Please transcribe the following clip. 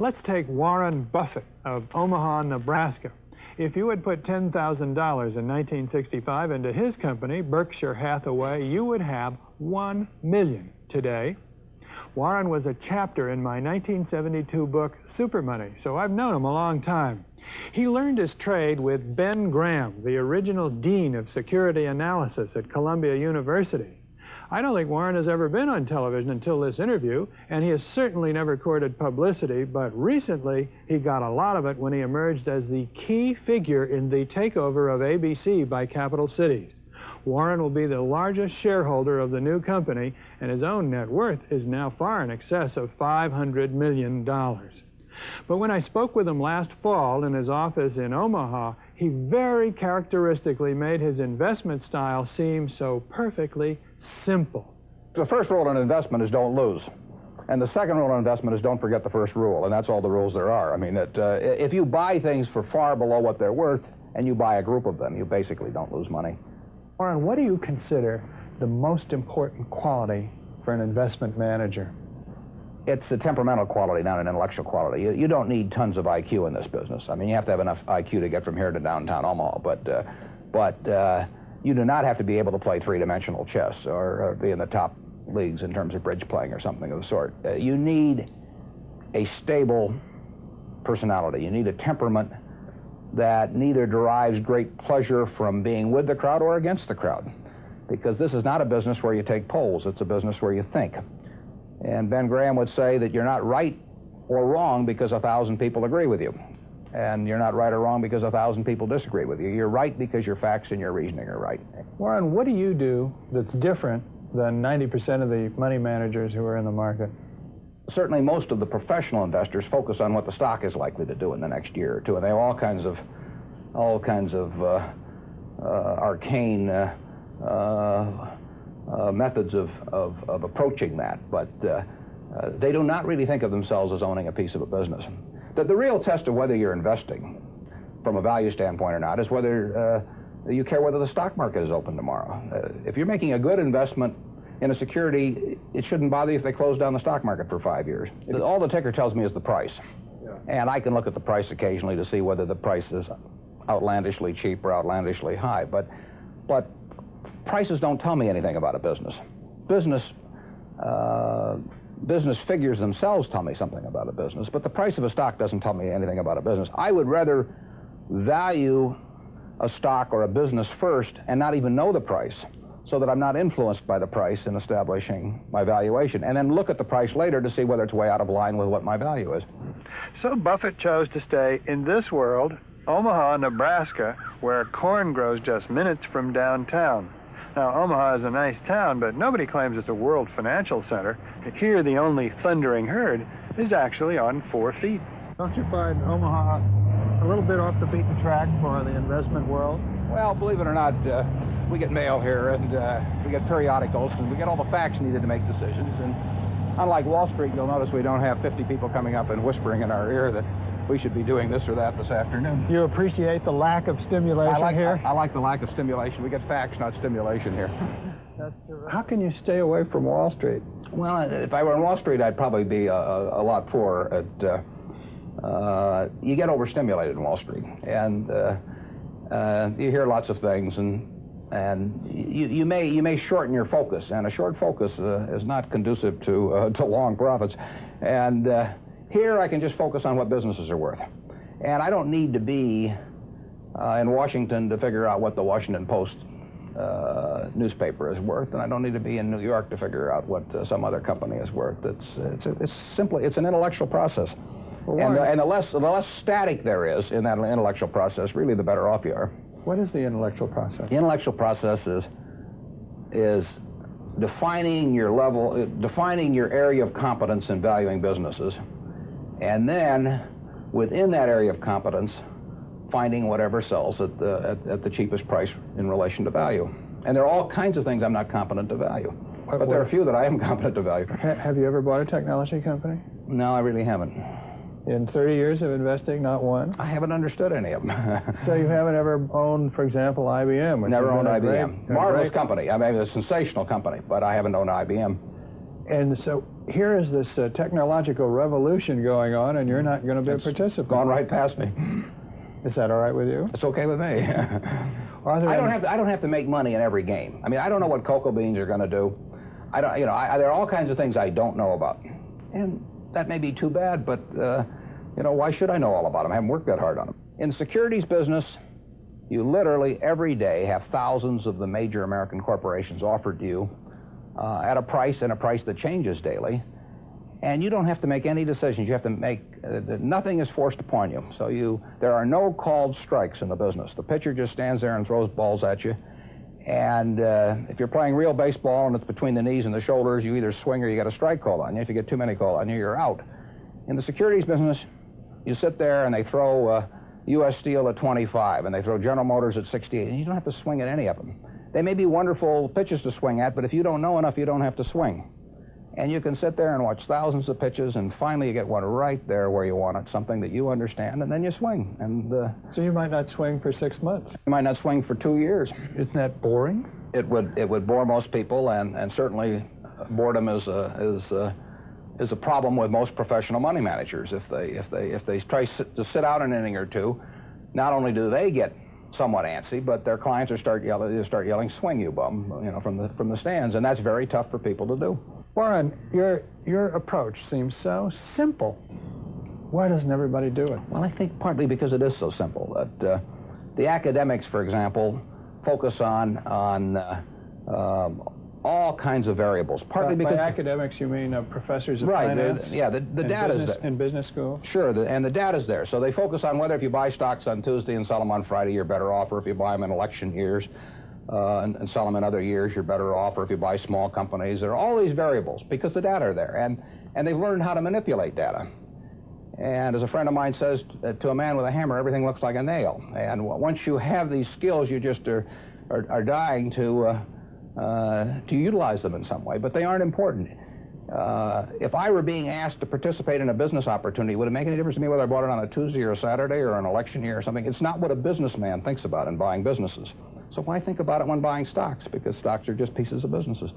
Let's take Warren Buffett of Omaha, Nebraska. If you would put $10,000 in 1965 into his company, Berkshire Hathaway, you would have $1 million today. Warren was a chapter in my 1972 book, Super Money, so I've known him a long time. He learned his trade with Ben Graham, the original dean of security analysis at Columbia University. I don't think Warren has ever been on television until this interview, and he has certainly never courted publicity, but recently he got a lot of it when he emerged as the key figure in the takeover of ABC by Capital Cities. Warren will be the largest shareholder of the new company, and his own net worth is now far in excess of $500 million. But when I spoke with him last fall in his office in Omaha, he very characteristically made his investment style seem so perfectly simple. The first rule in investment is don't lose. And the second rule in investment is don't forget the first rule, and that's all the rules there are. I mean, if you buy things for far below what they're worth and you buy a group of them, you basically don't lose money. Warren, what do you consider the most important quality for an investment manager? It's a temperamental quality, not an intellectual quality. You don't need tons of IQ in this business. I mean, you have to have enough IQ to get from here to downtown Omaha, but you do not have to be able to play three-dimensional chess or be in the top leagues in terms of bridge playing or something of the sort. You need a stable personality. You need a temperament that neither derives great pleasure from being with the crowd or against the crowd, because this is not a business where you take polls. It's a business where you think. And Ben Graham would say that you're not right or wrong because 1,000 people agree with you. And you're not right or wrong because 1,000 people disagree with you. You're right because your facts and your reasoning are right. Warren, what do you do that's different than 90% of the money managers who are in the market? Certainly most of the professional investors focus on what the stock is likely to do in the next year or two, and they have all kinds of arcane methods of approaching that, but they do not really think of themselves as owning a piece of a business. The real test of whether you're investing from a value standpoint or not is whether you care whether the stock market is open tomorrow. If you're making a good investment in a security, it shouldn't bother you if they close down the stock market for 5 years. All the ticker tells me is the price. Yeah. And I can look at the price occasionally to see whether the price is outlandishly cheap or outlandishly high, but prices don't tell me anything about a business. Business figures themselves tell me something about a business, but the price of a stock doesn't tell me anything about a business. I would rather value a stock or a business first and not even know the price, so that I'm not influenced by the price in establishing my valuation, and then look at the price later to see whether it's way out of line with what my value is. So Buffett chose to stay in this world, Omaha, Nebraska, where corn grows just minutes from downtown. Now, Omaha is a nice town, but nobody claims it's a world financial center. Here, the only thundering herd is actually on 4 feet. Don't you find Omaha a little bit off the beaten track for the investment world? Well, believe it or not, we get mail here, and we get periodicals, and we get all the facts needed to make decisions. And unlike Wall Street, you'll notice we don't have 50 people coming up and whispering in our ear that we should be doing this or that this afternoon. You appreciate the lack of stimulation here? I like the lack of stimulation. We get facts, not stimulation here. That's terrific. How can you stay away from Wall Street? Well, if I were on Wall Street, I'd probably be a lot poorer. You get overstimulated in Wall Street, and you hear lots of things, and you may shorten your focus, and a short focus is not conducive to long profits. And here I can just focus on what businesses are worth, and I don't need to be in Washington to figure out what the Washington Post newspaper is worth, and I don't need to be in New York to figure out what some other company is worth. It's an intellectual process. Well, and the less static there is in that intellectual process, really the better off you are. What is the intellectual process? The intellectual process is defining your area of competence in valuing businesses, and then within that area of competence, finding whatever sells at the cheapest price in relation to value. And there are all kinds of things I'm not competent to value, but there are a few that I am competent to value. Have you ever bought a technology company? No, I really haven't. In 30 years of investing, not one? I haven't understood any of them. So you haven't ever owned, for example, IBM? Never owned IBM. Marvelous company. I mean, a sensational company, but I haven't owned IBM. And so here is this technological revolution going on, and you're not going to be a participant. Gone right past me. Is that all right with you? It's okay with me. I don't have to make money in every game. I mean, I don't know what cocoa beans are going to do. I don't, there are all kinds of things I don't know about, and that may be too bad. But why should I know all about them? I haven't worked that hard on them. In the securities business, you literally every day have thousands of the major American corporations offered to you at a price that changes daily, and you don't have to make any decisions. You have to make nothing is forced upon you. So there are no called strikes in the business. The pitcher just stands there and throws balls at you, and if you're playing real baseball and it's between the knees and the shoulders, you either swing or you get a strike called on you. If you get too many called on you, you're out. In the securities business, you sit there and they throw U.S. Steel at 25, and they throw General Motors at 68, and you don't have to swing at any of them. They may be wonderful pitches to swing at, but if you don't know enough, you don't have to swing. And you can sit there and watch thousands of pitches, and finally you get one right there where you want it, something that you understand, and then you swing. And so you might not swing for 6 months. You might not swing for 2 years. Isn't that boring? It would bore most people, and certainly boredom is a problem with most professional money managers. If they try to sit out an inning or two, not only do they get somewhat antsy, but their clients start yelling, "Swing, you bum!" from the stands, and that's very tough for people to do. Warren, your approach seems so simple. Why doesn't everybody do it? Well, I think partly because it is so simple. That the academics, for example, focus on all kinds of variables. Partly because by academics you mean professors of right, finance? The data's there. In business school? Sure, and the data's there. So they focus on whether if you buy stocks on Tuesday and sell them on Friday, you're better off, or if you buy them in election years and sell them in other years, you're better off, or if you buy small companies. There are all these variables because the data are there, and they've learned how to manipulate data. And as a friend of mine says, to a man with a hammer, everything looks like a nail. And once you have these skills, you just are dying to utilize them in some way, but they aren't important. If I were being asked to participate in a business opportunity, would it make any difference to me whether I bought it on a Tuesday or a Saturday or an election year or something? It's not what a businessman thinks about in buying businesses. So why think about it when buying stocks? Because stocks are just pieces of businesses.